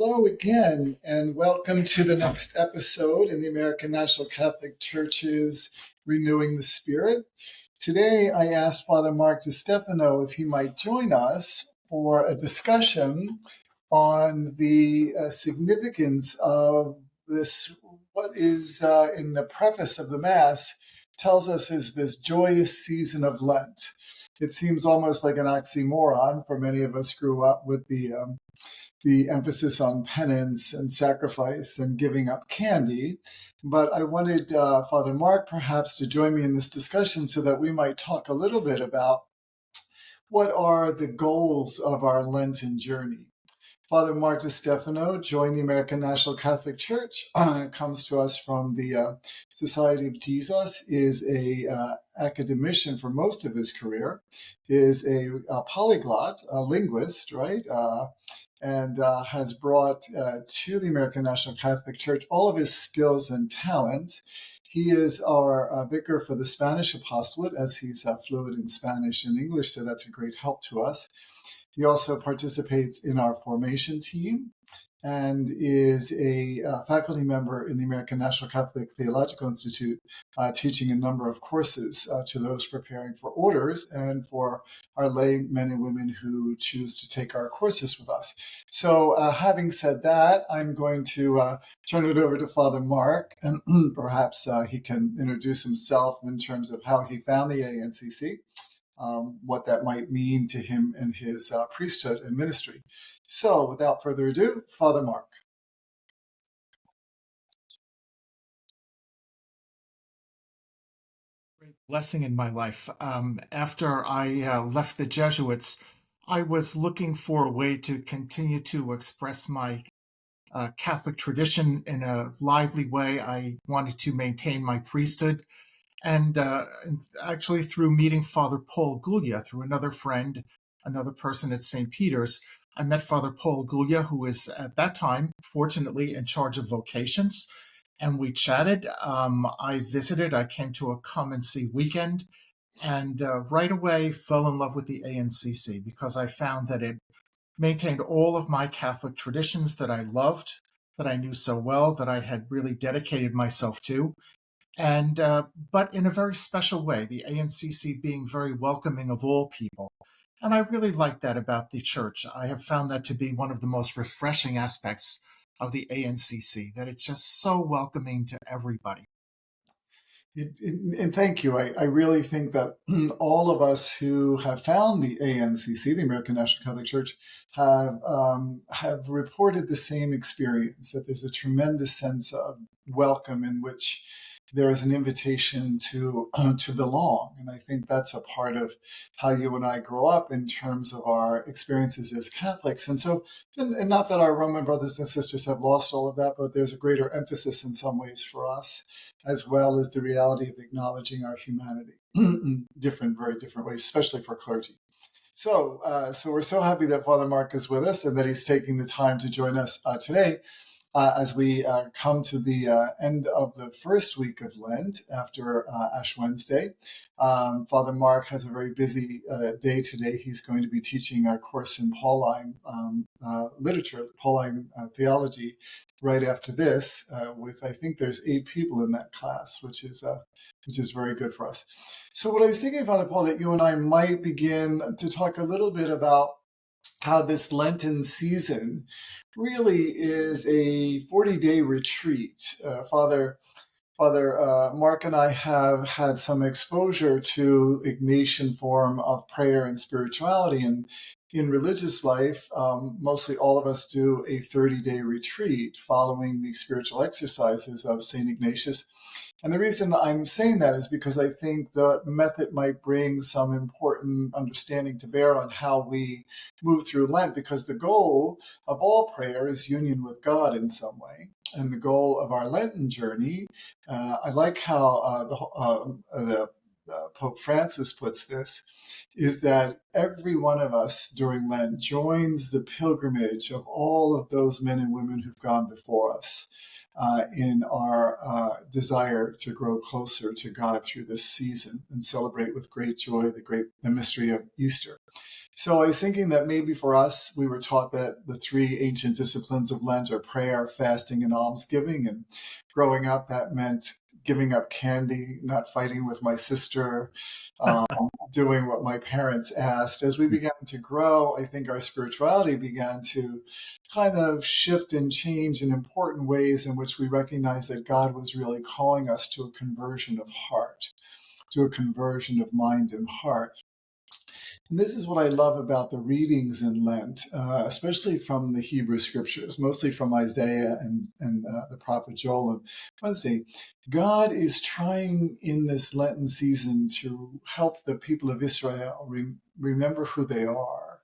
Hello again, and welcome to the next episode in the American National Catholic Church's Renewing the Spirit. Today, I asked Father Mark DiStefano if he might join us for a discussion on the significance of this, what is in the preface of the Mass, tells us is this joyous season of Lent. It seems almost like an oxymoron for many of us grew up with the emphasis on penance and sacrifice and giving up candy. But I wanted Father Mark perhaps to join me in this discussion so that we might talk a little bit about what are the goals of our Lenten journey. Father Mark DiStefano joined the American National Catholic Church, comes to us from the Society of Jesus, is a academician for most of his career, is a polyglot, a linguist, right? And has brought to the American National Catholic Church all of his skills and talents. He is our vicar for the Spanish apostolate, as he's fluent in Spanish and English, so that's a great help to us. He also participates in our formation team and is a faculty member in the American National Catholic Theological Institute, teaching a number of courses to those preparing for orders and for our lay men and women who choose to take our courses with us. So having said that, I'm going to turn it over to Father Mark, and perhaps he can introduce himself in terms of how he found the ANCC. What that might mean to him and his priesthood and ministry. So without further ado, Father Mark. Great blessing in my life. After I left the Jesuits, I was looking for a way to continue to express my Catholic tradition in a lively way. I wanted to maintain my priesthood. And actually, through meeting Father Paul Guglia, through another friend, another person at St. Peter's, I met Father Paul Guglia, who was at that time, fortunately, in charge of vocations. And we chatted. I visited. I came to a come and see weekend, and right away fell in love with the ANCC because I found that it maintained all of my Catholic traditions that I loved, that I knew so well, that I had really dedicated myself to. And but in a very special way, the ANCC being very welcoming of all people. And I really like that about the church. I have found that to be one of the most refreshing aspects of the ANCC, that it's just so welcoming to everybody. And thank you. I really think that all of us who have found the ANCC, the American National Catholic Church, have reported the same experience, that there's a tremendous sense of welcome in which there is an invitation to belong. And I think that's a part of how you and I grow up in terms of our experiences as Catholics. And so, and not that our Roman brothers and sisters have lost all of that, but there's a greater emphasis in some ways for us, as well as the reality of acknowledging our humanity in very different ways, especially for clergy. So we're so happy that Father Mark is with us and that he's taking the time to join us today as we come to the end of the first week of Lent after Ash Wednesday. Father Mark has a very busy day today. He's going to be teaching a course in Pauline literature, Pauline theology, right after this. With I think there's 8 people in that class, which is very good for us. So what I was thinking, Father Paul, that you and I might begin to talk a little bit about how this Lenten season really is a 40-day retreat. Father Mark and I have had some exposure to Ignatian form of prayer and spirituality, and in religious life, mostly all of us do a 30-day retreat following the spiritual exercises of St. Ignatius. And the reason I'm saying that is because I think the method might bring some important understanding to bear on how we move through Lent, because the goal of all prayer is union with God in some way. And the goal of our Lenten journey, I like how the Pope Francis puts this, is that every one of us during Lent joins the pilgrimage of all of those men and women who've gone before us. in our desire to grow closer to God through this season and celebrate with great joy the mystery of Easter. So I was thinking that maybe for us, we were taught that the three ancient disciplines of Lent are prayer, fasting, and almsgiving. And growing up, that meant giving up candy, not fighting with my sister, um, doing what my parents asked. As we began to grow, I think our spirituality began to kind of shift and change in important ways in which we recognized that God was really calling us to a conversion of heart, to a conversion of mind and heart. And this is what I love about the readings in Lent, especially from the Hebrew scriptures, mostly from Isaiah and the prophet Joel and Wednesday. God is trying in this Lenten season to help the people of Israel remember who they are,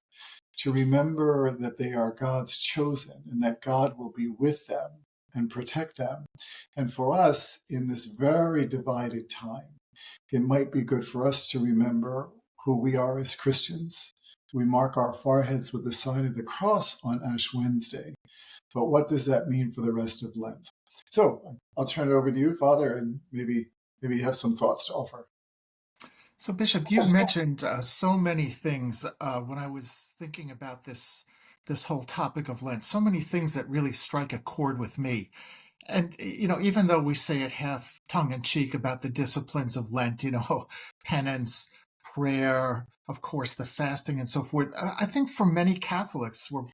to remember that they are God's chosen and that God will be with them and protect them. And for us, in this very divided time, it might be good for us to remember who we are as Christians. We mark our foreheads with the sign of the cross on Ash Wednesday. But what does that mean for the rest of Lent? So I'll turn it over to you, Father, and maybe you have some thoughts to offer. So, Bishop, you mentioned so many things when I was thinking about this whole topic of Lent. So many things that really strike a chord with me. And even though we say it half tongue in cheek about the disciplines of Lent, penance, prayer, of course, the fasting and so forth, I think for many Catholics, for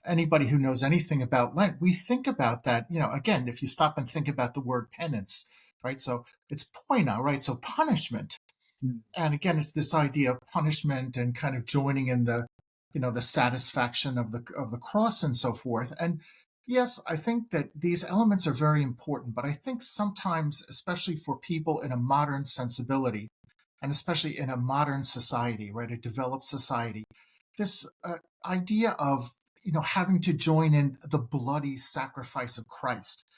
anybody who knows anything about Lent, we think about that. Again, if you stop and think about the word penance, right? So it's poina, right? So punishment. Mm. And again, it's this idea of punishment and kind of joining in the satisfaction of the cross and so forth. And yes, I think that these elements are very important, but I think sometimes, especially for people in a modern sensibility, and especially in a modern society, right, a developed society, this idea of having to join in the bloody sacrifice of Christ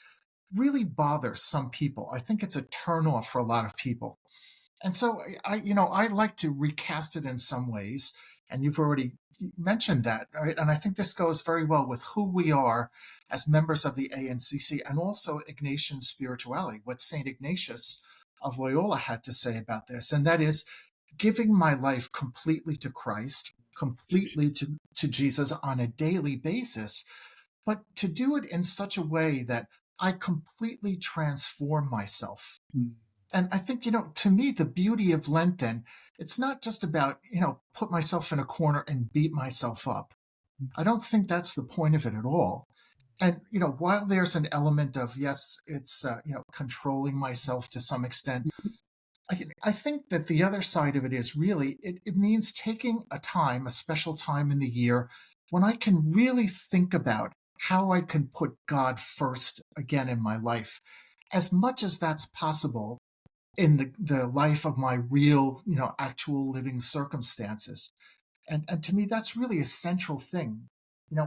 really bothers some people. I think it's a turnoff for a lot of people. And so I like to recast it in some ways, and you've already mentioned that, right? And I think this goes very well with who we are as members of the ANCC and also Ignatian spirituality, what St. Ignatius of Loyola had to say about this, and that is giving my life completely to Christ, completely to Jesus on a daily basis, but to do it in such a way that I completely transform myself. Mm. And I think, to me, the beauty of Lent, then, it's not just about, put myself in a corner and beat myself up. I don't think that's the point of it at all. And, while there's an element of, yes, it's, controlling myself to some extent, I think that the other side of it is really, it means taking a time, a special time in the year when I can really think about how I can put God first again in my life, as much as that's possible in the life of my real, actual living circumstances. And to me, that's really a central thing.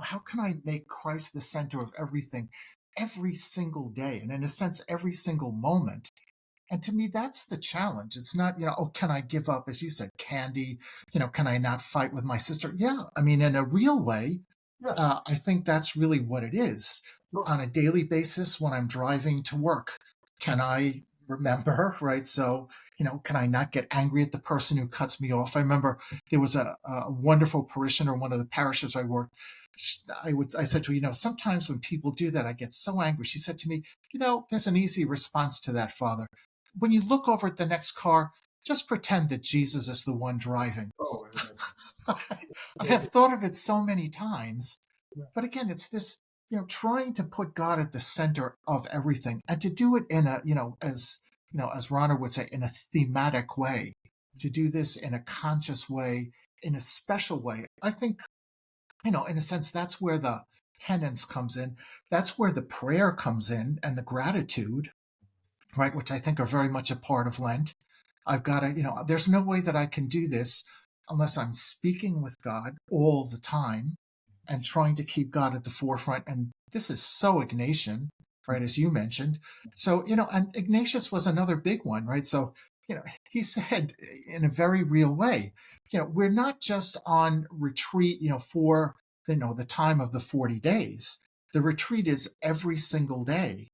How can I make Christ the center of everything every single day? And in a sense, every single moment. And to me, that's the challenge. It's not, oh, can I give up, as you said, candy? Can I not fight with my sister? Yeah. I mean, in a real way, Yes, I think that's really what it is. sure. On a daily basis, when I'm driving to work, can I remember, right? So, can I not get angry at the person who cuts me off? I remember there was a wonderful parishioner in one of the parishes I worked. I said to her, sometimes when people do that, I get so angry. She said to me, there's an easy response to that, Father. When you look over at the next car, just pretend that Jesus is the one driving. Oh, that's I have thought of it so many times. yeah. But again, it's this, trying to put God at the center of everything and to do it in a, as Rana would say, in a thematic way, to do this in a conscious way, in a special way. I think, in a sense, that's where the penance comes in. That's where the prayer comes in and the gratitude, right? Which I think are very much a part of Lent. I've got to, there's no way that I can do this unless I'm speaking with God all the time and trying to keep God at the forefront. And this is so Ignatian, right, as you mentioned. So, and Ignatius was another big one, right? So, he said in a very real way, we're not just on retreat, for, the time of the 40 days. The retreat is every single day.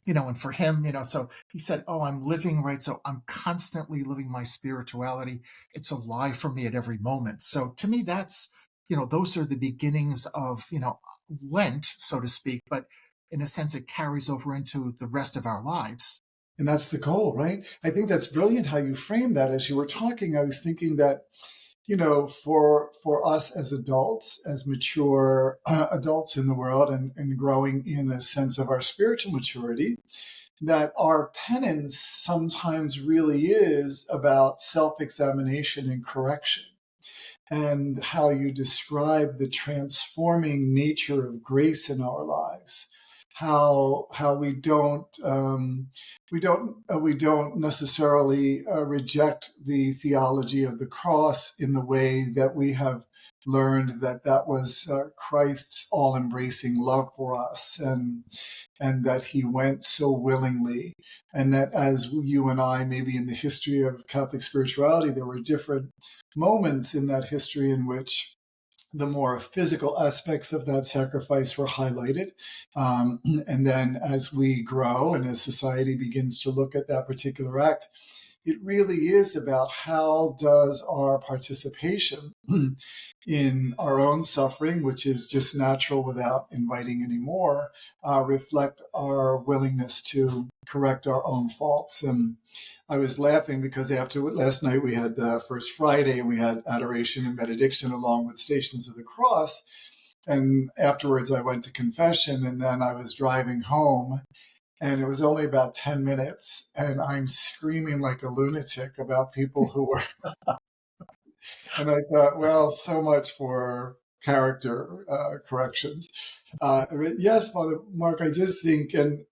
And for him, so he said, "Oh, I'm living right. So I'm constantly living my spirituality. It's alive for me at every moment." So to me, those are the beginnings of, Lent, so to speak, but in a sense, it carries over into the rest of our lives. And that's the goal, right? I think that's brilliant how you framed that. As you were talking, I was thinking that, for us as adults, as mature adults in the world, and growing in a sense of our spiritual maturity, that our penance sometimes really is about self-examination and correction, and how you describe the transforming nature of grace in our lives. How we don't necessarily reject the theology of the cross in the way that we have learned that was Christ's all-embracing love for us, and that he went so willingly, and that as you and I, maybe in the history of Catholic spirituality, there were different moments in that history in which the more physical aspects of that sacrifice were highlighted. And then as we grow and as society begins to look at that particular act, it really is about how does our participation in our own suffering, which is just natural without inviting any more, reflect our willingness to correct our own faults. And I was laughing because after last night we had First Friday, and we had adoration and benediction along with Stations of the Cross. And afterwards I went to confession, and then I was driving home, and it was only about 10 minutes, and I'm screaming like a lunatic about people who were, and I thought, well, so much for character corrections. But yes, Father Mark, I just think, and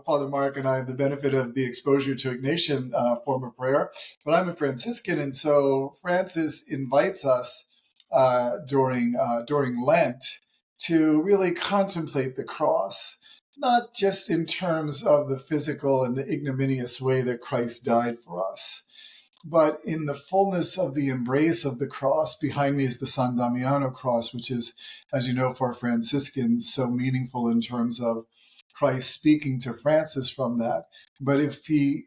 Father Mark and I have the benefit of the exposure to Ignatian form of prayer, but I'm a Franciscan, and so Francis invites us during Lent to really contemplate the cross, not just in terms of the physical and the ignominious way that Christ died for us, but in the fullness of the embrace of the cross. Behind me is the San Damiano cross, which is, as you know, for Franciscans, so meaningful in terms of Christ speaking to Francis from that. But if we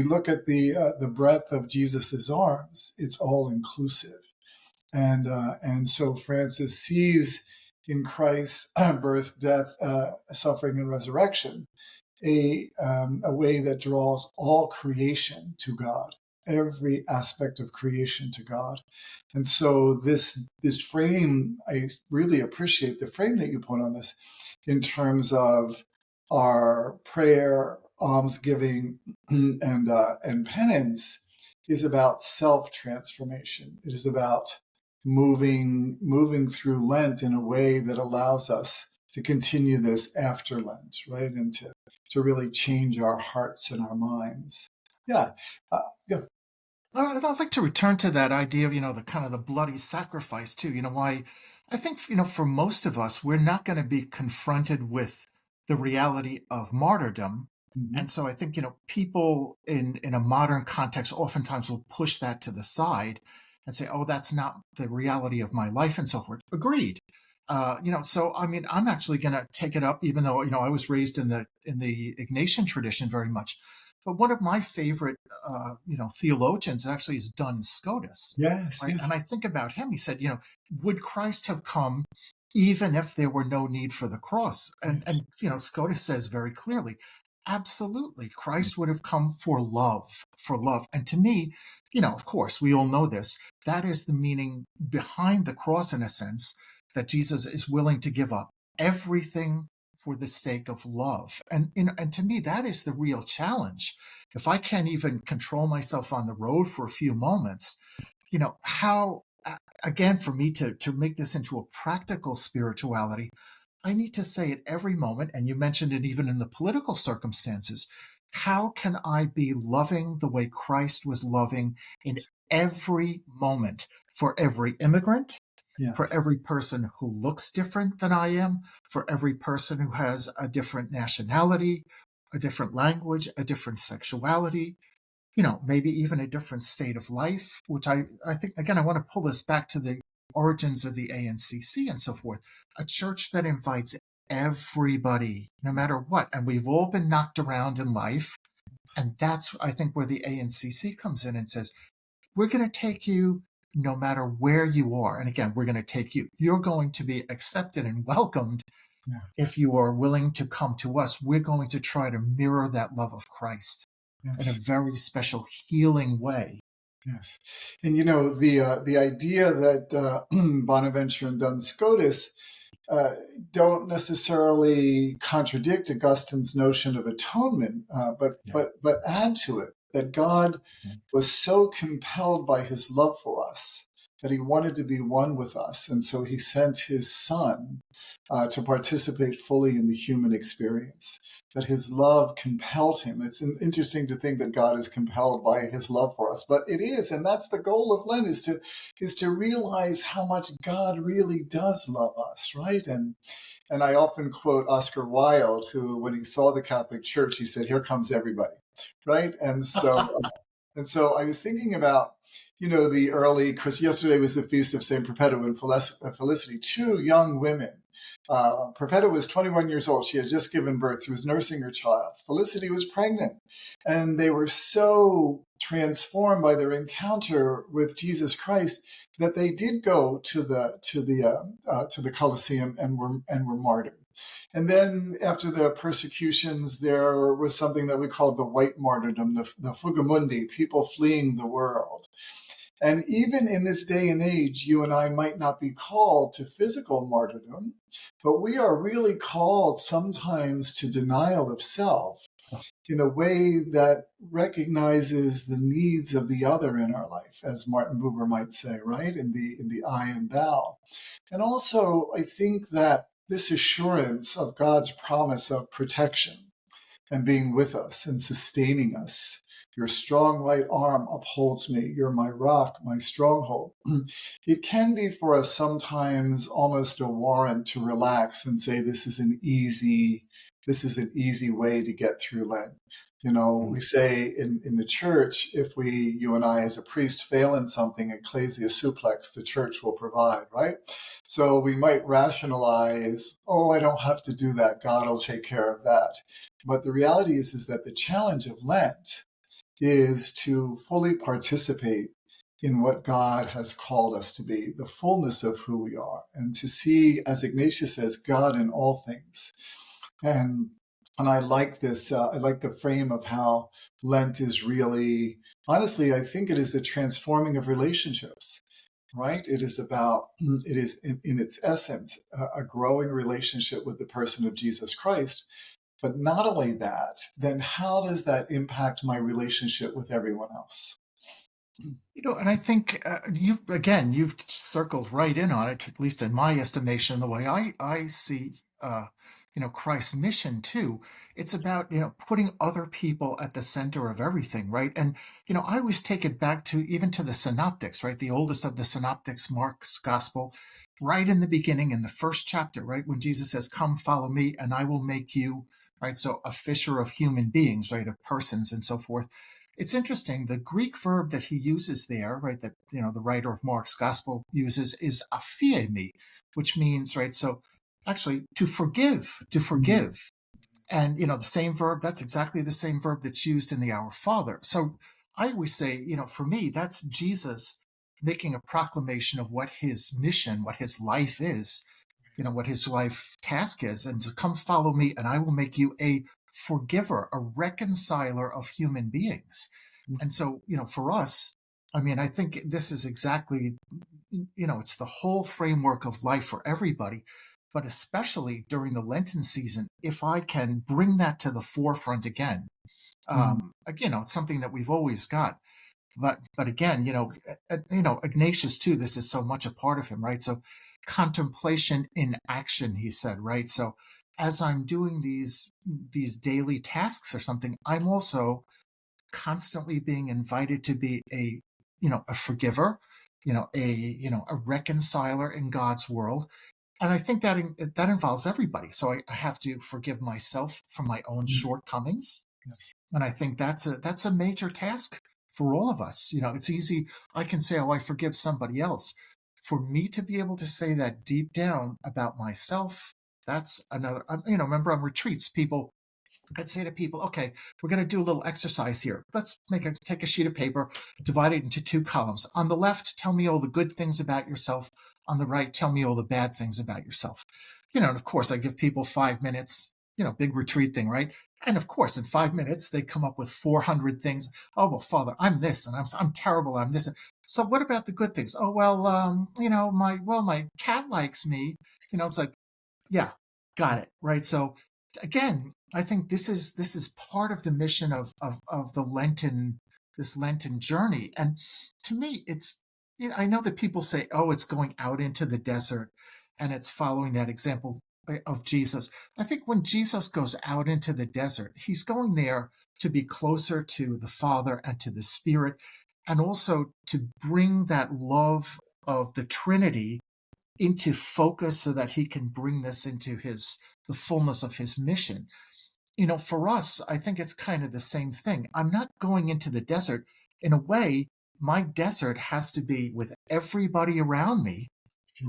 look at the breadth of Jesus's arms, it's all inclusive, and so Francis sees in Christ's birth, death, suffering, and resurrection a way that draws all creation to God, every aspect of creation to God. And so this frame, I really appreciate the frame that you put on this in terms of our prayer, almsgiving, and penance is about self-transformation. It is about moving through Lent in a way that allows us to continue this after Lent, right? And to really change our hearts and our minds. Yeah. Yeah. I'd like to return to that idea of, the kind of the bloody sacrifice too. Why I think, for most of us, we're not going to be confronted with the reality of martyrdom. Mhm. And so I think, people in a modern context oftentimes will push that to the side and say, "Oh, that's not the reality of my life," and so forth. Agreed. So I mean, I'm actually going to take it up, even though, I was raised in the Ignatian tradition very much. But one of my favorite, theologians actually is Duns Scotus, Yes, right? And yes. I think about him. He said, would Christ have come even if there were no need for the cross? And Scotus says very clearly, absolutely, Christ would have come for love, for love. And to me, of course, we all know this. That is the meaning behind the cross, in a sense, that Jesus is willing to give up everything for the sake of love. And to me, that is the real challenge. If I can't even control myself on the road for a few moments, how, again, for me to make this into a practical spirituality, I need to say at every moment, and you mentioned it even in the political circumstances, how can I be loving the way Christ was loving in every moment, for every immigrant, for Yes. every person who looks different than I am, for every person who has a different nationality, a different language, a different sexuality, maybe even a different state of life, which I think, again, I want to pull this back to the origins of the ANCC and so forth. A church that invites everybody, no matter what. And we've all been knocked around in life. And that's, I think, where the ANCC comes in and says, we're going to take you no matter where you are. And again, we're going to take you. You're going to be accepted and welcomed Yeah. if you are willing to come to us. We're going to try to mirror that love of Christ in a Yes. very special healing way. Yes. And the idea that Bonaventure and Duns Scotus uh, don't necessarily contradict Augustine's notion of atonement, Yeah. but add to it that God was so compelled by his love for us that he wanted to be one with us, and so he sent his Son to participate fully in the human experience. That his love compelled him. It's interesting to think that God is compelled by his love for us, but it is, and that's the goal of Lent: is to realize how much God really does love us, right? And I often quote Oscar Wilde, who, when he saw the Catholic Church, he said, "Here comes everybody," right? And so I was thinking about, the early, because yesterday was the feast of St. Perpetua and Felicity, two young women. Perpetua was 21 years old. She had just given birth. She was nursing her child. Felicity was pregnant. And they were so transformed by their encounter with Jesus Christ that they did go to the Colosseum and were martyred. And then after the persecutions, there was something that we called the white martyrdom, the fugamundi, people fleeing the world. And even in this day and age, you and I might not be called to physical martyrdom, but we are really called sometimes to denial of self in a way that recognizes the needs of the other in our life, as Martin Buber might say, right? In the I and thou. And also, I think that this assurance of God's promise of protection and being with us and sustaining us. Your strong right arm upholds me. You're my rock, my stronghold. It can be for us sometimes almost a warrant to relax and say, this is an easy way to get through Lent. We say in the church, if you and I as a priest fail in something, ecclesia suplex, the church will provide, right? So we might rationalize, I don't have to do that. God will take care of that. But the reality is that the challenge of Lent is to fully participate in what God has called us to be, the fullness of who we are, and to see, as Ignatius says, God in all things. And I like this. I like the frame of how Lent is really, honestly, I think it is the transforming of relationships, right? It is in its essence, a growing relationship with the person of Jesus Christ. But not only that, then how does that impact my relationship with everyone else? And I think you've circled right in on it, at least in my estimation, the way I see, Christ's mission too. It's about, putting other people at the center of everything, right? And, I always take it back to even to the synoptics, right? The oldest of the synoptics, Mark's gospel, right in the beginning, in the first chapter, right? When Jesus says, "Come, follow me, and I will make you," right? So a fisher of human beings, right? Of persons and so forth. It's interesting. The Greek verb that he uses there, right, that the writer of Mark's gospel uses, is aphiemi, which means, right, so actually to Mm, forgive. And the same verb, that's exactly the same verb that's used in the Our Father. So I always say, for me, that's Jesus making a proclamation of what his mission, what his life is, what his life task is, and to come follow me, and I will make you a forgiver, a reconciler of human beings. And so, for us, I mean, I think this is exactly, it's the whole framework of life for everybody, but especially during the Lenten season, if I can bring that to the forefront again, mm, it's something that we've always got. But again, Ignatius too, this is so much a part of him, right? So contemplation in action, he said, right? So as I'm doing these daily tasks or something, I'm also constantly being invited to be a forgiver, a reconciler in God's world. And I think that involves everybody. So I have to forgive myself for my own mm, shortcomings. yes. And I think that's a major task for all of us. It's easy. I can say, "Oh, I forgive somebody else." For me to be able to say that deep down about myself, That's another, remember on retreats, I'd say to people, okay, we're going to do a little exercise here. Let's take a sheet of paper, divide it into two columns. On the left, tell me all the good things about yourself. On the right, tell me all the bad things about yourself. And of course, I give people 5 minutes, big retreat thing, right? And of course, in 5 minutes, they come up with 400 things. Oh, well, Father, I'm this, and I'm terrible. I'm this. So what about the good things? Oh, well, my cat likes me. It's like, yeah, got it. Right. So again, I think this is part of the mission of the Lenten journey. And to me, it's, I know that people say, oh, it's going out into the desert and it's following that example of Jesus. I think when Jesus goes out into the desert, he's going there to be closer to the Father and to the Spirit, and also to bring that love of the Trinity into focus so that he can bring this into the fullness of his mission. For us, I think it's kind of the same thing. I'm not going into the desert. In a way, my desert has to be with everybody around me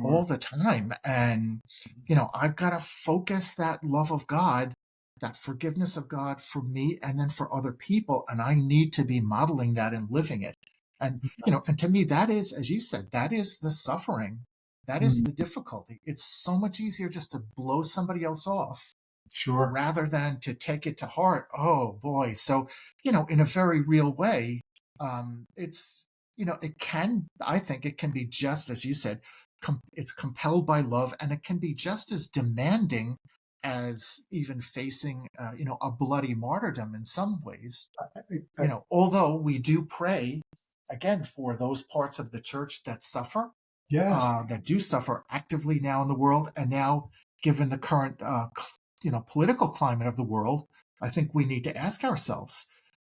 all Sure. the time. And, I've got to focus that love of God, that forgiveness of God for me and then for other people. And I need to be modeling that and living it. And, and to me, that is, as you said, that is the suffering. That is Mm, the difficulty. It's so much easier just to blow somebody else off sure. rather than to take it to heart. Oh boy. So, in a very real way, it's, I think it can be just, as you said, it's compelled by love, and it can be just as demanding as even facing, a bloody martyrdom in some ways. I, Although we do pray again for those parts of the church yes. that do suffer actively now in the world, and now, given the current, political climate of the world, I think we need to ask ourselves: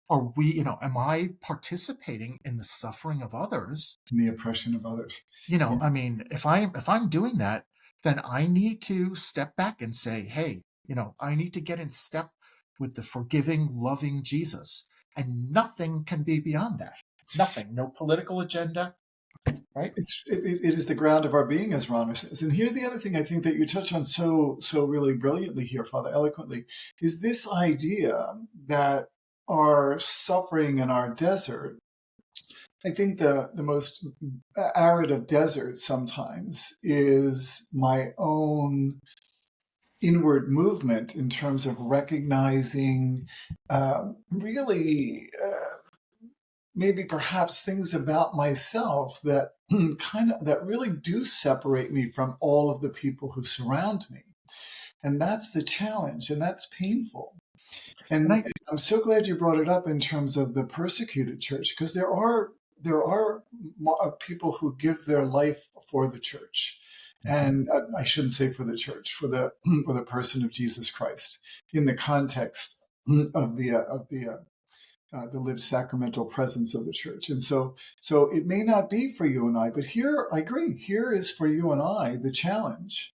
Are we, am I participating in the suffering of others? And the oppression of others. Yeah. I mean, if I'm doing that, then I need to step back and say, hey, I need to get in step with the forgiving, loving Jesus, and nothing can be beyond that. Nothing, no political agenda, right? It is the ground of our being, as Rana says. And here's the other thing I think that you touch on so really brilliantly here, Father, eloquently, is this idea that our suffering in our desert. I think the most arid of deserts sometimes is my own inward movement in terms of recognizing really maybe perhaps things about myself that that really do separate me from all of the people who surround me. And that's the challenge, and that's painful. And And I, I'm so glad you brought it up in terms of the persecuted church, because there are people who give their life for the church, and I shouldn't say for the church, for the for the person of Jesus Christ, in the context of the lived sacramental presence of the church. And so it may not be for you and I, but here I agree. Here is for you and I the challenge.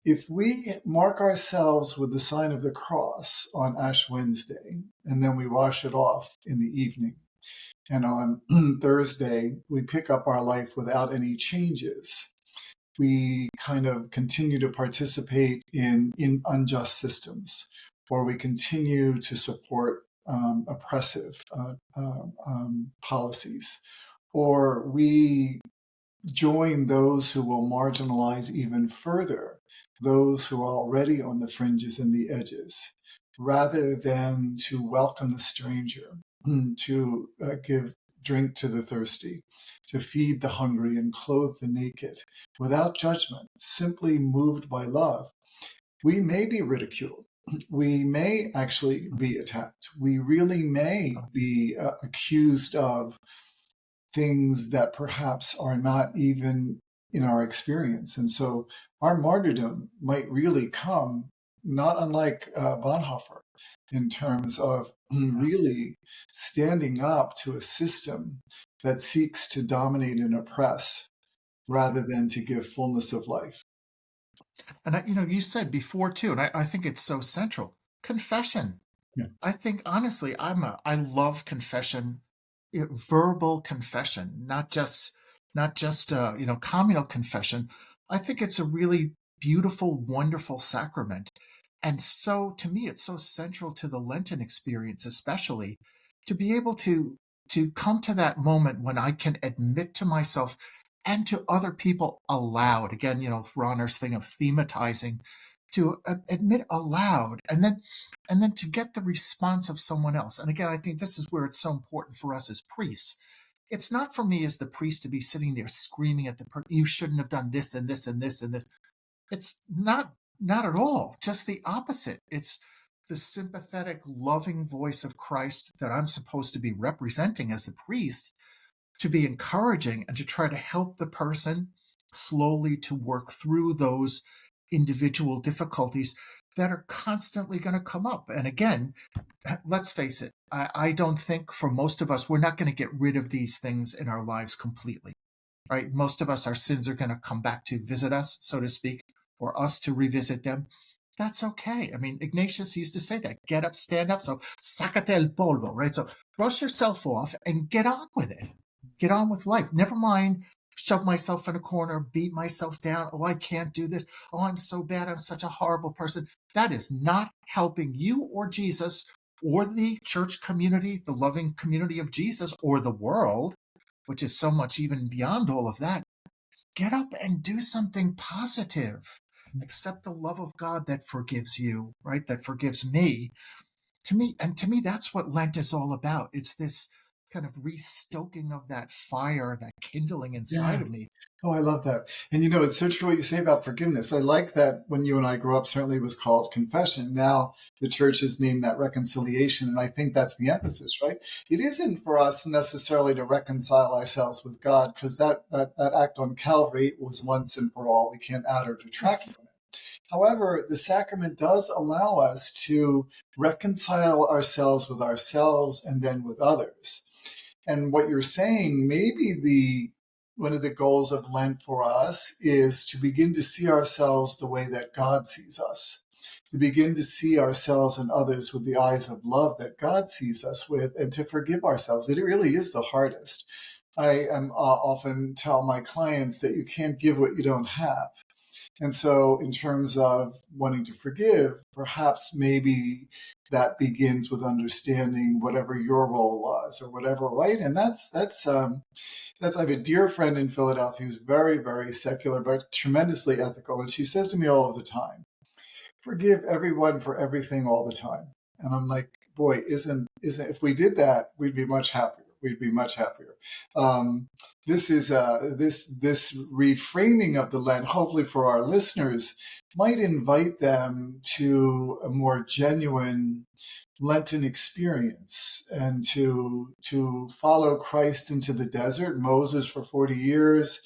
If we mark ourselves with the sign of the cross on Ash Wednesday, and then we wash it off in the evening, and on Thursday we pick up our life without any changes, we kind of continue to participate in unjust systems, or we continue to support oppressive policies, or we join those who will marginalize even further those who are already on the fringes and the edges, rather than to welcome the stranger, to give drink to the thirsty, to feed the hungry and clothe the naked, without judgment, simply moved by love. We may be ridiculed. We may actually be attacked. We really may be accused of things that perhaps are not even in our experience. And so our martyrdom might really come not unlike Bonhoeffer in terms of really standing up to a system that seeks to dominate and oppress rather than to give fullness of life. And you said before too, and I think it's so central. Confession. Yeah. I think honestly, I love confession, verbal confession, not just communal confession. I think it's a really beautiful, wonderful sacrament. And so to me, it's so central to the Lenten experience, especially to be able to come to that moment when I can admit to myself and to other people aloud. Again, Ronner's thing of thematizing, to admit aloud, and then to get the response of someone else. And again, I think this is where it's so important for us as priests. It's not for me as the priest to be sitting there screaming at the person, you shouldn't have done this and this and this and this. It's not at all. Just the opposite. It's the sympathetic, loving voice of Christ that I'm supposed to be representing as the priest, to be encouraging and to try to help the person slowly to work through those individual difficulties that are constantly going to come up. And again, let's face it, I don't think for most of us, we're not going to get rid of these things in our lives completely, right? Most of us, our sins are going to come back to visit us, so to speak, or us to revisit them. That's okay. I mean, Ignatius used to say that, get up, stand up. So, sacate el polvo, right? So, brush yourself off and get on with it. Get on with life. Never mind, shove myself in a corner, beat myself down. Oh, I can't do this. Oh, I'm so bad. I'm such a horrible person. That is not helping you or Jesus or the church community, the loving community of Jesus, or the world, which is so much even beyond all of that. Get up and do something positive. Accept the love of God that forgives you, right? That forgives me. To me, that's what Lent is all about. It's this kind of restoking of that fire, that kindling inside of Yes. me. Oh, I love that. And it's so true what you say about forgiveness. I like that when you and I grew up, certainly it was called confession. Now the church has named that reconciliation. And I think that's the emphasis, right? It isn't for us necessarily to reconcile ourselves with God, because that act on Calvary was once and for all. We can't add or detract Yes. from it. However, the sacrament does allow us to reconcile ourselves with ourselves and then with others. And what you're saying, maybe the one of the goals of Lent for us is to begin to see ourselves the way that God sees us, to begin to see ourselves and others with the eyes of love that God sees us with, and to forgive ourselves. It really is the hardest. I often tell my clients that you can't give what you don't have. And so, in terms of wanting to forgive, perhaps maybe that begins with understanding whatever your role was or whatever, right? And that's I have a dear friend in Philadelphia who's very, very secular, but tremendously ethical. And she says to me all of the time, forgive everyone for everything all the time. And I'm like, boy, isn't if we did that, we'd be much happier. We'd be much happier. This is this reframing of the Lent, hopefully for our listeners, might invite them to a more genuine Lenten experience, and to follow Christ into the desert, Moses for 40 years,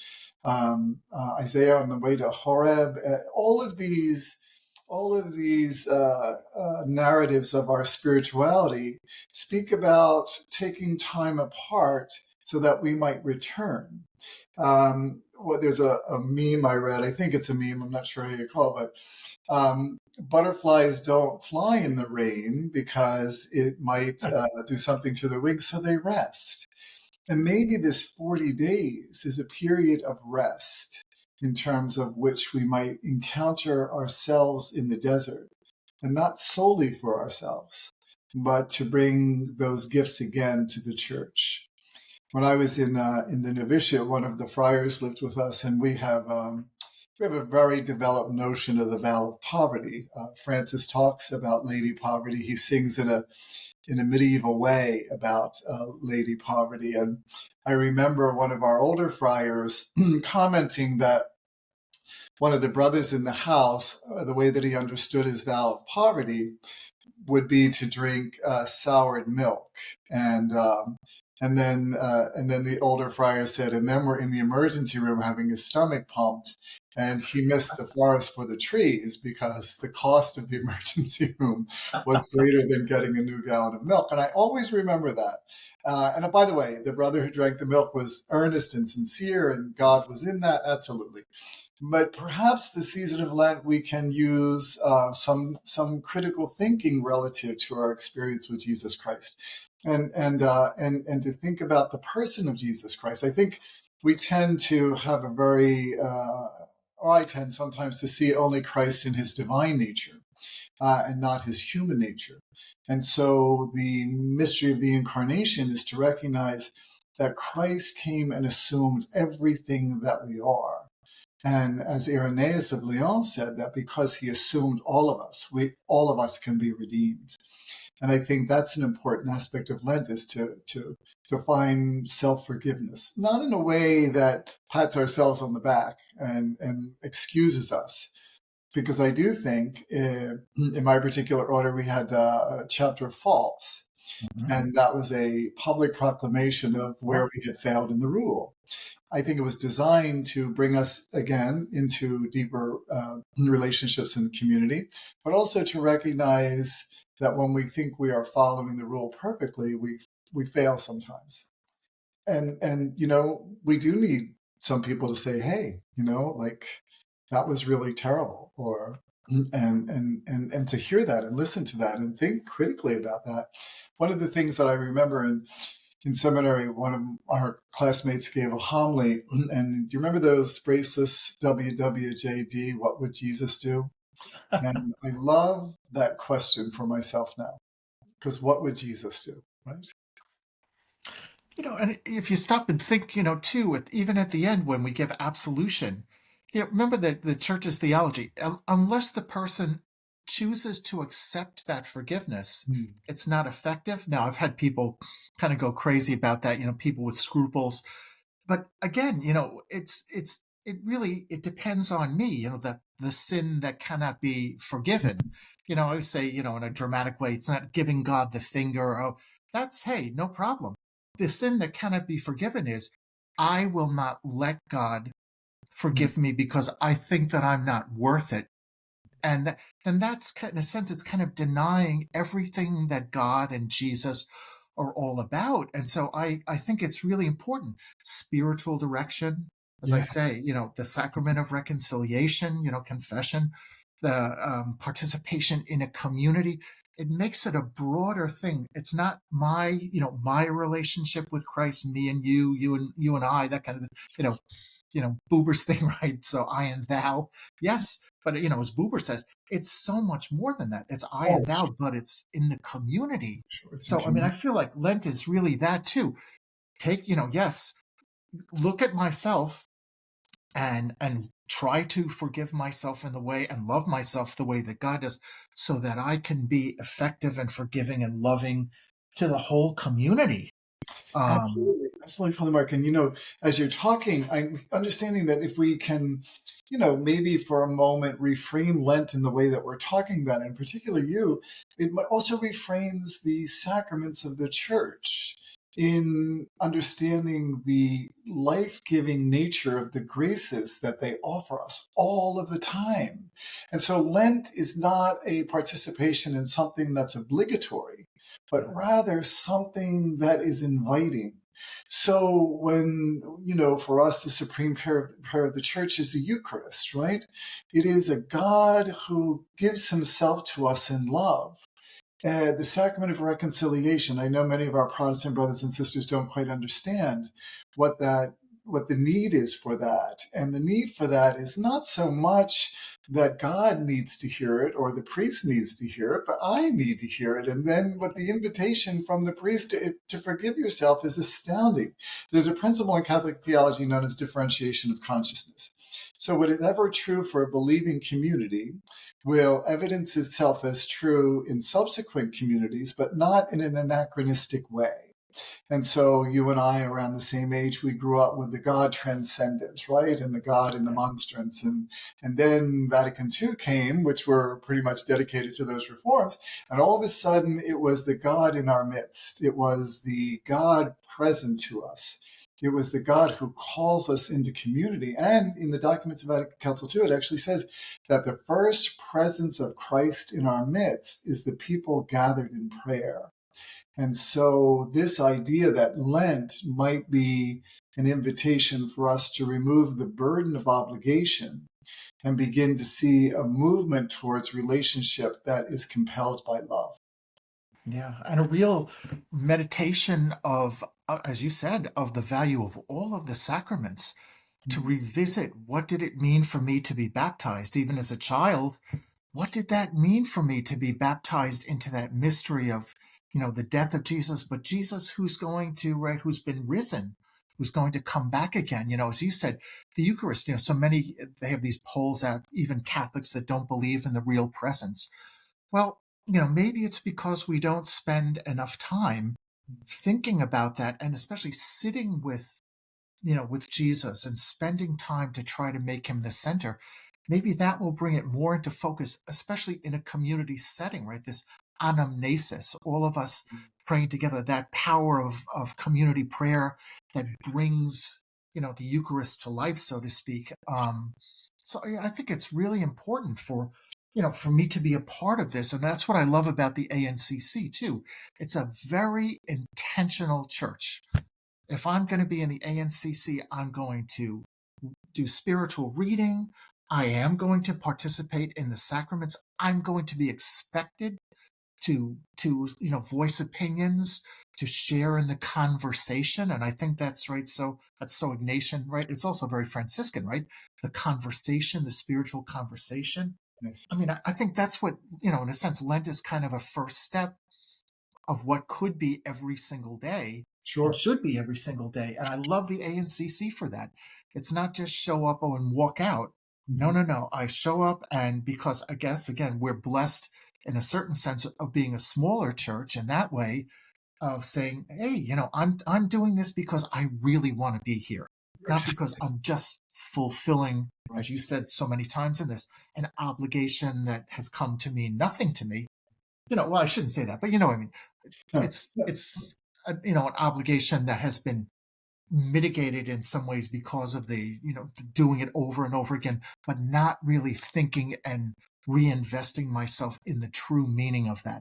Isaiah on the way to Horeb, all of these narratives of our spirituality speak about taking time apart so that we might return. There's a meme I read. I think it's a meme. I'm not sure how you call it, but butterflies don't fly in the rain because it might do something to their wings, so they rest. And maybe this 40 days is a period of rest in terms of which we might encounter ourselves in the desert, and not solely for ourselves, but to bring those gifts again to the church. When I was in the novitiate, one of the friars lived with us, and we have a very developed notion of the vow of poverty. Francis talks about Lady Poverty. He sings in a medieval way about Lady Poverty. And I remember one of our older friars commenting that one of the brothers in the house, the way that he understood his vow of poverty would be to drink soured milk. And then the older friar said, and then we're in the emergency room having his stomach pumped. And he missed the forest for the trees because the cost of the emergency room was greater than getting a new gallon of milk. And I always remember that. And by the way, the brother who drank the milk was earnest and sincere, and God was in that, absolutely. But perhaps the season of Lent, we can use some critical thinking relative to our experience with Jesus Christ, and to think about the person of Jesus Christ. I think we tend to have a very or I tend sometimes to see only Christ in his divine nature, and not his human nature. And so the mystery of the incarnation is to recognize that Christ came and assumed everything that we are. And as Irenaeus of Lyons said, that because he assumed all of us, all of us can be redeemed. And I think that's an important aspect of Lent, is to find self-forgiveness, not in a way that pats ourselves on the back and excuses us. Because I do think in my particular order, we had a chapter of faults, Mhm. and that was a public proclamation of where Sure. we had failed in the rule. I think it was designed to bring us again into deeper relationships in the community, but also to recognize that when we think we are following the rule perfectly, we fail sometimes. And we do need some people to say, hey, like that was really terrible, or and to hear that and listen to that and think critically about that. One of the things that I remember in seminary, one of our classmates gave a homily, and do you remember those bracelets, WWJD, what would Jesus do? And I love that question for myself now, because what would Jesus do, right? And if you stop and think, too, even at the end when we give absolution, remember that the church's theology, unless the person chooses to accept that forgiveness, Mm. it's not effective. Now, I've had people kind of go crazy about that, people with scruples. But again, it depends on me, the sin that cannot be forgiven. I always say, in a dramatic way, it's not giving God the finger. Oh, that's, hey, no problem. The sin that cannot be forgiven is I will not let God Mm. forgive me because I think that I'm not worth it. And then that's in a sense, it's kind of denying everything that God and Jesus are all about. And so I think it's really important. Spiritual direction, as I Yeah. say, the sacrament of reconciliation, confession, the participation in a community. It makes it a broader thing. It's not my relationship with Christ, me and you and I, that kind of, Buber's thing, right? So I and thou. Yes, but as Buber says, it's so much more than that. It's I Oh, and thou, but it's in the community. sure. It's in So I mean, I community. feel like Lent is really that too. Take, yes, look at myself and try to forgive myself in the way and love myself the way that God does, so that I can be effective and forgiving and loving to the whole community. Um, Absolutely, absolutely, Father Mark. And as you're talking, I'm understanding that if we can, maybe for a moment reframe Lent in the way that we're talking about it, in particular it also reframes the sacraments of the church in understanding the life-giving nature of the graces that they offer us all of the time. And so Lent is not a participation in something that's obligatory, but rather something that is inviting. So when, for us, the supreme prayer of the church is the Eucharist, right? It is a God who gives himself to us in love. The sacrament of reconciliation. I know many of our Protestant brothers and sisters don't quite understand what that what the need is for that. And the need for that is not so much that God needs to hear it or the priest needs to hear it, but I need to hear it. And then what the invitation from the priest to forgive yourself is astounding. There's a principle in Catholic theology known as differentiation of consciousness. So what is ever true for a believing community will evidence itself as true in subsequent communities, but not in an anachronistic way. And so you and I, around the same age, we grew up with the God transcendent, right? And the God in the monstrance. And then Vatican II came, which were pretty much dedicated to those reforms. And all of a sudden, it was the God in our midst. It was the God present to us. It was the God who calls us into community. And in the documents of Vatican Council II, it actually says that the first presence of Christ in our midst is the people gathered in prayer. And so, this idea that Lent might be an invitation for us to remove the burden of obligation and begin to see a movement towards relationship that is compelled by love. Yeah, and a real meditation of, as you said, of the value of all of the sacraments. to Mhm. revisit what did it mean for me to be baptized, even as a child. What did that mean for me to be baptized into that mystery of, the death of Jesus, but Jesus who's going to, right, who's been risen, who's going to come back again. As you said, the Eucharist, so many, they have these polls out, even Catholics that don't believe in the real presence. Well, maybe it's because we don't spend enough time thinking about that, and especially sitting with Jesus and spending time to try to make him the center. Maybe that will bring it more into focus, especially in a community setting, right? This anamnesis, all of us praying together, that power of community prayer that brings, the Eucharist to life, so to speak. So I think it's really important for me to be a part of this. And that's what I love about the ANCC too. It's a very intentional church. If I'm going to be in the ANCC, I'm going to do spiritual reading. I am going to participate in the sacraments. I'm going to be expected to voice opinions, to share in the conversation. And I think that's right. So that's so Ignatian, right? It's also very Franciscan, right? The conversation, the spiritual conversation. Yes. I mean, I think that's what, in a sense, Lent is kind of a first step of what could be every single day and Sure. should be every single day. And I love the ANCC for that. It's not just show up and walk out. No, Mhm. no, no. I show up, and because I guess, again, we're blessed in a certain sense of being a smaller church in that way, of saying, hey, I'm doing this because I really want to be here, not because Exactly. I'm just fulfilling, as you Right. said so many times in this, an obligation that has come to mean nothing to me. Well, I shouldn't say that, but you know what I mean. No. It's an obligation that has been mitigated in some ways because of the doing it over and over again, but not really thinking and reinvesting myself in the true meaning of that.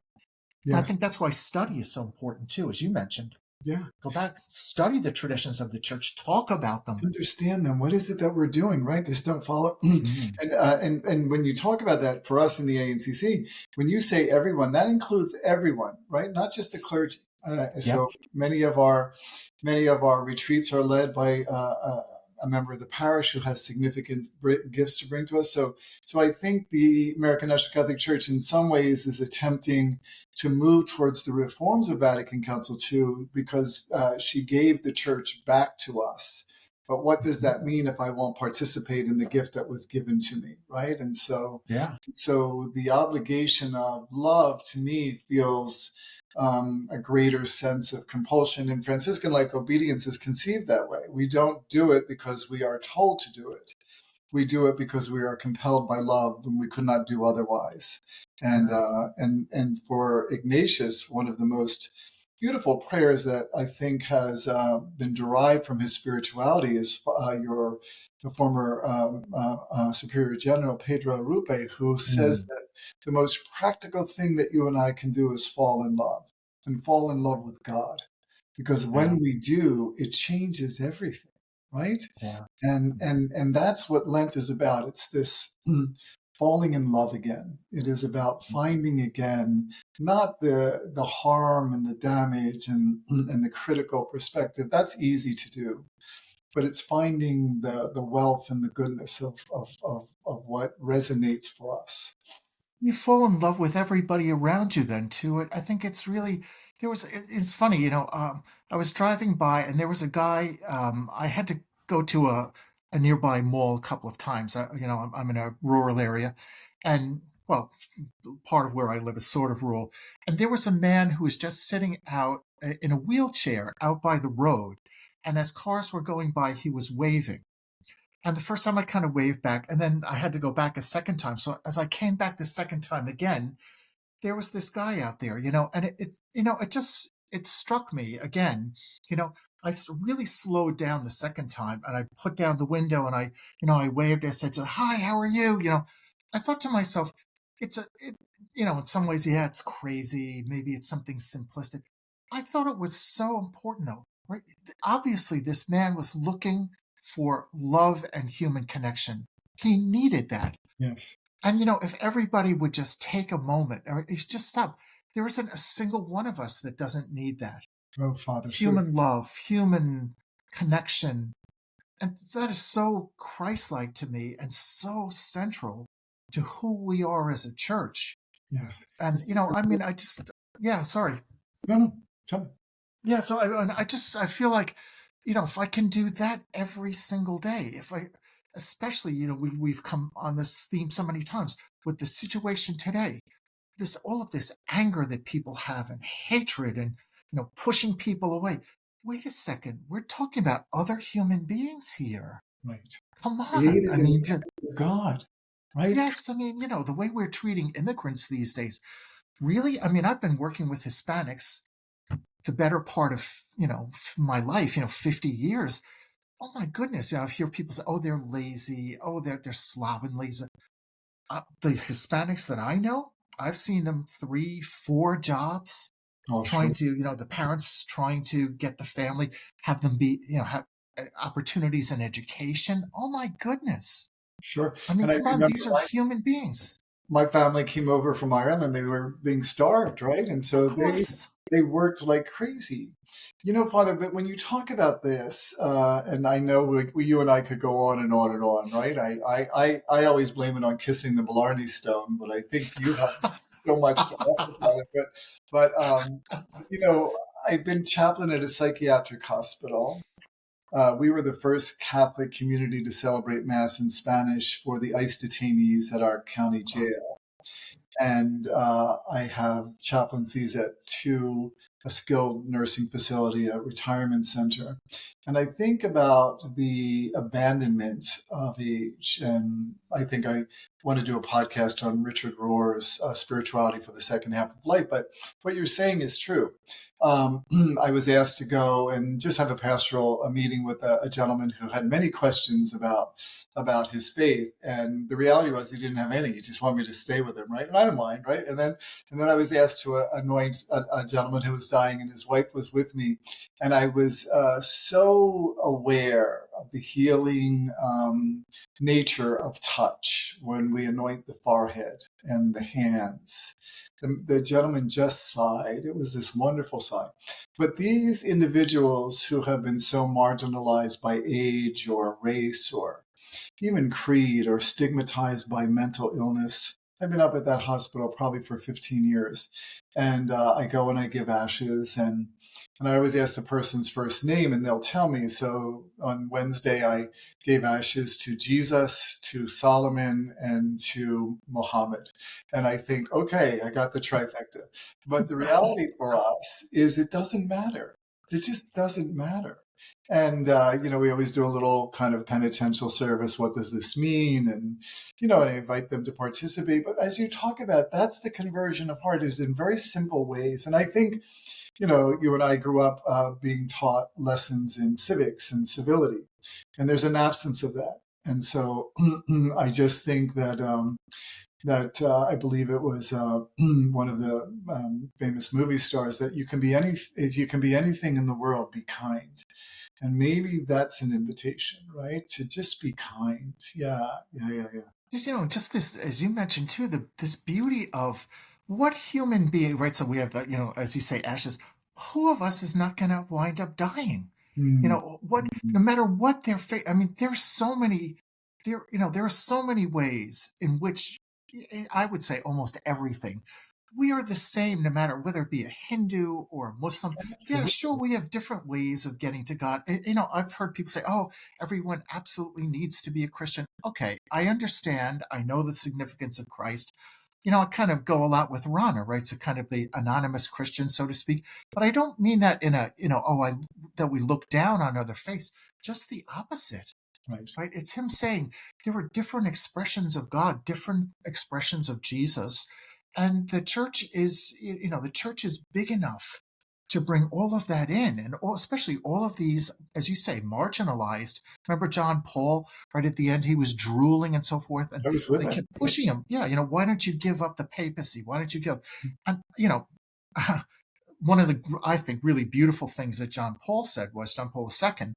And I Yes. think that's why study is so important too, as you mentioned. Yeah. Go back, study the traditions of the church, talk about them. Understand them. What is it that we're doing, right? Just don't follow. and Mm. and when you talk about that for us in the ANCC, when you say everyone, that includes everyone, right? Not just the clergy. Yep. So many of our retreats are led by a member of the parish who has significant gifts to bring to us. So I think the American National Catholic Church, in some ways, is attempting to move towards the reforms of Vatican Council II because she gave the church back to us. But what does Mhm. that mean if I won't participate in the gift that was given to me, right? And so, Yeah. so the obligation of love to me feels a greater sense of compulsion. In Franciscan life, obedience is conceived that way. We don't do it because we are told to do it. We do it because we are compelled by love and we could not do otherwise. And Right. and for Ignatius, one of the most beautiful prayers that I think has been derived from his spirituality is your the former Superior General Pedro Rupe, who says Mm. that the most practical thing that you and I can do is fall in love and fall in love with God, because Yeah. when we do, it changes everything, right? Yeah. And that's what Lent is about. It's this falling in love again. It is about finding again not the harm and the damage and the critical perspective. That's easy to do, but it's finding the wealth and the goodness of what resonates for us. You fall in love with everybody around you then too. I think it's really it's funny, I was driving by and there was a guy, I had to go to a nearby mall a couple of times. I'm in a rural area, and well, part of where I live is sort of rural. And there was a man who was just sitting out in a wheelchair out by the road. And as cars were going by, he was waving. And the first time I kind of waved back, and then I had to go back a second time. So as I came back the second time again, there was this guy out there, and it struck me again. You know, really slowed down the second time, and I put down the window and I waved. I said, "Hi, how are you?" I thought to myself, in some ways, yeah, it's crazy. Maybe it's something simplistic. I thought it was so important, though. Right? Obviously, this man was looking for love and human connection. He needed that. Yes. And if everybody would just take a moment or just stop, there isn't a single one of us that doesn't need that. Oh, Father, so Human love, human connection. And that is so Christ-like to me and so central to who we are as a church. Yes. And, I mean, I just yeah, sorry. No, no. Tell me. Yeah, so I feel like, if I can do that every single day, if I especially, we've come on this theme so many times with the situation today, this all of this anger that people have and hatred and, pushing people away. Wait a second, we're talking about other human beings here. Right. Come on. Created I in the mean, image of God, right? yes, I mean, the way we're treating immigrants these days, really? I mean, I've been working with Hispanics the better part of, my life, 50 years. Oh my goodness. I hear people say, oh, they're lazy. Oh, they're slovenly. The Hispanics that I know, I've seen them 3, 4 jobs Oh, trying sure. to, the parents trying to get the family, have them be, have opportunities in education. Oh my goodness. Sure. I mean, And I come on, remember these are human beings. my family came over from Ireland and they were being starved, right? And Of so course. they worked like crazy. Father, but when you talk about this, and I know you and I could go on and on and on, right? I always blame it on kissing the Blarney Stone, but I think you have so much to offer, Father. But you know, I've been chaplain at a psychiatric hospital. We were the first Catholic community to celebrate Mass in Spanish for the ICE detainees at our county jail. And I have chaplaincies at a skilled nursing facility, a retirement center. And I think about the abandonment of age. And I think I want to do a podcast on Richard Rohr's spirituality for the second half of life. But what you're saying is true. Um, I was asked to go and just have a meeting with a gentleman who had many questions about his faith, and the reality was he didn't have any. He just wanted me to stay with him, right? And I don't mind, right? And then I was asked to anoint a gentleman who was dying, and his wife was with me, and I was so aware of the healing nature of touch when we anoint the forehead and the hands. The gentleman just sighed. It was this wonderful sigh. But these individuals who have been so marginalized by age or race or even creed or stigmatized by mental illness. I've been up at that hospital probably for 15 years. And I go and I give ashes, and I always ask the person's first name and they'll tell me. So on Wednesday, I gave ashes to Jesus, to Solomon, and to Muhammad. And I think, okay, I got the trifecta. But the reality for us is it doesn't matter. It just doesn't matter. And, we always do a little kind of penitential service. What does this mean? And I invite them to participate. But as you talk about, that's the conversion of heart is in very simple ways. And I think, you and I grew up being taught lessons in civics and civility, and there's an absence of that. And so I just think that I believe it was one of the famous movie stars that if you can be anything in the world, be kind. And maybe that's an invitation, right? To just be kind. Yeah, yeah, yeah, yeah. Just this, as you mentioned too, this beauty of what human being, right? So we have that, as you say, ashes. Who of us is not going to wind up dying? Mm, No matter what their fate. I mean, there are so many ways in which I would say almost everything. We are the same no matter whether it be a Hindu or a Muslim. Yeah, absolutely. sure, we have different ways of getting to God. I've heard people say, oh, everyone absolutely needs to be a Christian. Okay, I understand. I know the significance of Christ. I kind of go a lot with Rana, right? So kind of the anonymous Christian, so to speak. But I don't mean that in a, that we look down on other faiths. Just the opposite, Right. right? It's him saying there were different expressions of God, different expressions of Jesus. And the church is big enough to bring all of that in, and especially all of these, as you say, marginalized. Remember John Paul, right at the end, he was drooling and so forth, and I was with they him. kept pushing him. Yeah, why don't you give up the papacy? Why don't you give? And one of the, I think, really beautiful things that John Paul said was John Paul II,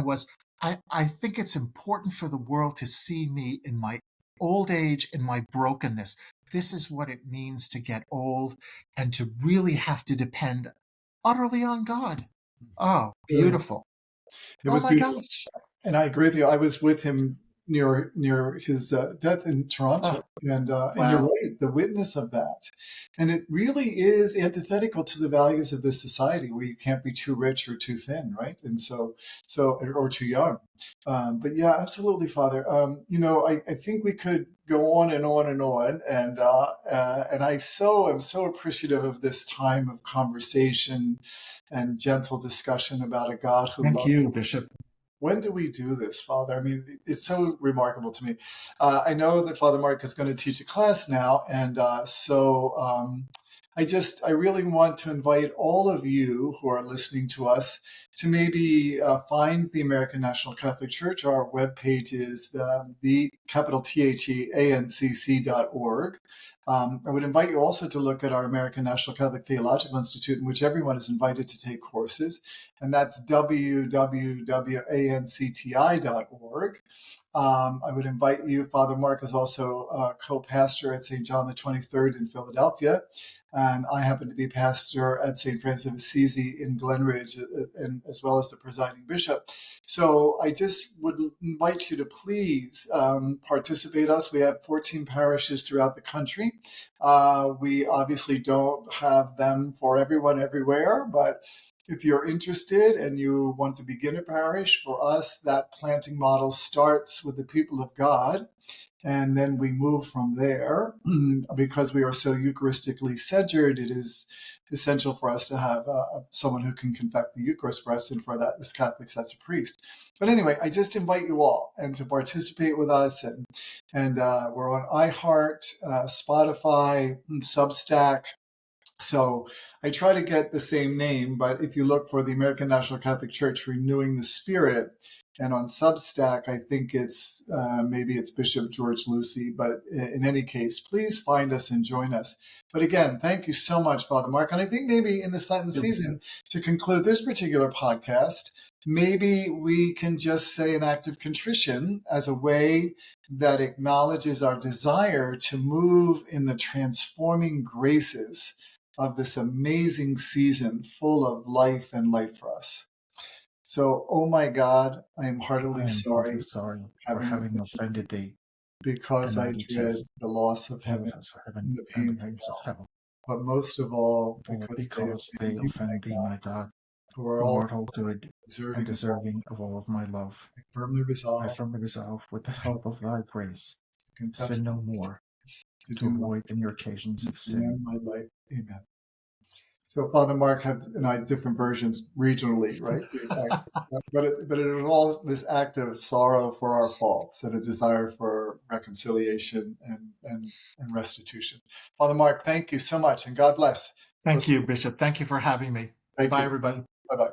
was I think it's important for the world to see me in my old age, in my brokenness. This is what it means to get old and to really have to depend utterly on God. Oh, Really, beautiful. it Oh was my beautiful. gosh. And I agree with you. I was with him near his death in Toronto, Oh, and you're wow. right, the witness of that. And it really is antithetical to the values of this society, where you can't be too rich or too thin, right? And so or too young. But yeah, absolutely, Father. I think we could go on and on and on, and I am so appreciative of this time of conversation and gentle discussion about a God who Thank loves. you, Bishop. When do we do this, Father? I mean, it's so remarkable to me. I know that Father Mark is going to teach a class now, and I really want to invite all of you who are listening to us to maybe find the American National Catholic Church. Our webpage is the capital THEANCC.org. I would invite you also to look at our American National Catholic Theological Institute, in which everyone is invited to take courses, and that's www.ancti.org. I would invite you. Father Mark is also a co-pastor at St. John the 23rd in Philadelphia, and I happen to be pastor at St. Francis of Assisi in Glenridge, and as well as the presiding bishop. So I just would invite you to please participate us. We have 14 parishes throughout the country. We obviously don't have them for everyone everywhere, but if you're interested and you want to begin a parish, for us, that planting model starts with the people of God. And then we move from there. Because we are so Eucharistically centered, it is essential for us to have someone who can confect the Eucharist for us, and for that, as Catholics, that's a priest. But anyway, I just invite you all and to participate with us. And we're on iHeart, Spotify, Substack. So I try to get the same name, but if you look for the American National Catholic Church Renewing the Spirit, and on Substack, I think maybe it's Bishop George Lucy, but in any case, please find us and join us. But again, thank you so much, Father Mark. And I think maybe in this Lenten season, to conclude this particular podcast, maybe we can just say an act of contrition as a way that acknowledges our desire to move in the transforming graces of this amazing season full of life and light for us. So, oh my God, I am I heartily am heartily sorry sorry for having having offended offended thee, because and I I do dread just the loss of heaven benefits of heaven and the and the pains of pains of hell, hell, but most of all all because they because they offend you, my offend thee, God, my God, who are who all art all good and deserving of all. deserving of all of my love. I firmly I resolve firmly resolve, with the to help help of thy grace, to to confess sin no my more, sins, to to do my avoid any occasions and of to sin. end my life. Amen. So Father Mark and I different versions regionally, right? But it was all this act of sorrow for our faults and a desire for reconciliation and restitution. Father Mark, thank you so much, and God bless. We'll Thank see you, you. Bishop. Thank you for having me. Thank Bye, you. everybody. Bye bye.